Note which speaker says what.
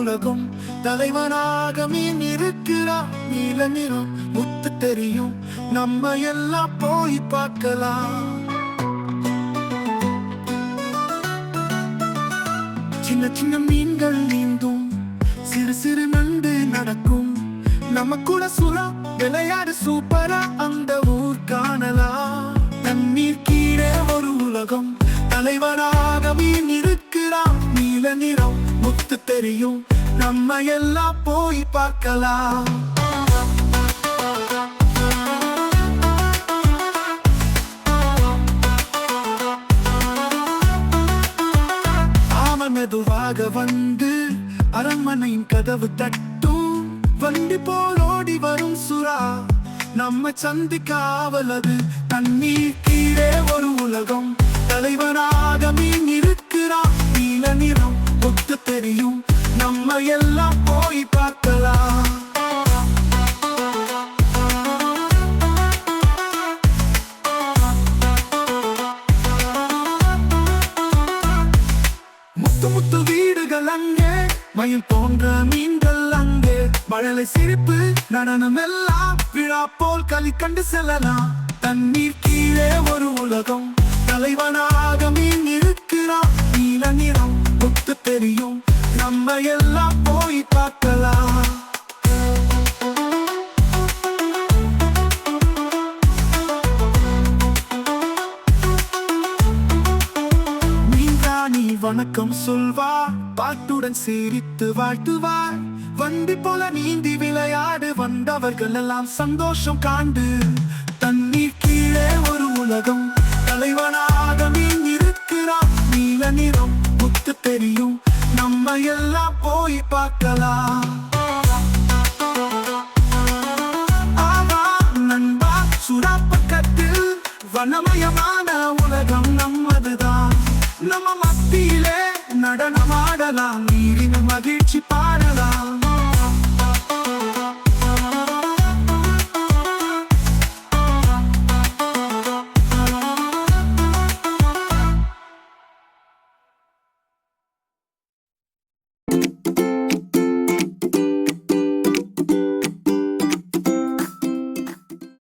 Speaker 1: உலகம் தலைவனாக மீன் இருக்கிறான். நீல நிறம் முத்து தெரியும், நம்ம எல்லாம் போய் பார்க்கலாம். சின்ன சின்ன மீன்கள் நீந்தும், சிறு சிறு நண்டு நடக்கும், நம்ம கூட சுறா விளையாடு சூப்பரா அந்த ஊர் காணலாம். தண்ணீர் கீழே ஒரு உலகம் தலைவனாக மீன் இருக்கிறான். நீல நிறம் முத்து தெரியும், நம்ம எல்லாம் போய் பார்க்கலாம். ஆமன் மெதுவாக வந்து அரண்மனையின் கதவு தட்டும். வண்டி போல் ஓடி வரும் சுறா நம்ம சந்திக்க ஆவலது. தண்ணீர் கீழே ஒரு உலகம் தலைவனாக மீன் இருக்கிறான். நீல நிறம் முத்து தெரியும், நம்ம எல்லாம் போய் பார்க்கலாம். முத்து முத்து வீடுகள் அங்கே, மயில் போன்ற மீன்கள் அங்கே, மழலை சிரிப்பு நடனம் எல்லாம் விழா போல் களி கண்டு செல்லலாம். தண்ணீர் கீழே ஒரு உலகம் தலைவனாக மீன் இருக்கிறான். நீல நிறம் முத்து தெரியும், நம்ம எல்லாம் போய் பார்க்கலாம். மீன்ராணி வணக்கம் சொல்வார், பாட்டுடன் சிரித்து வாழ்த்துவார். வண்டி போல நீந்தி விளையாடு வந்தவர்கள் எல்லாம் சந்தோஷம் காண்டு. தண்ணீர் கீழே ஒரு உலகம் தலைவனாக மீன் இருக்கிறான். நீல நிறம் முத்து தெரியும், நம்ம எல்லாம் போய் பார்க்கலாம். ஆவா நண்பா, சுறா பக்கத்தில் வனமயமான உலகம் நம்மதுதான். நம்ம மத்தியிலே நடனமாடலாம்.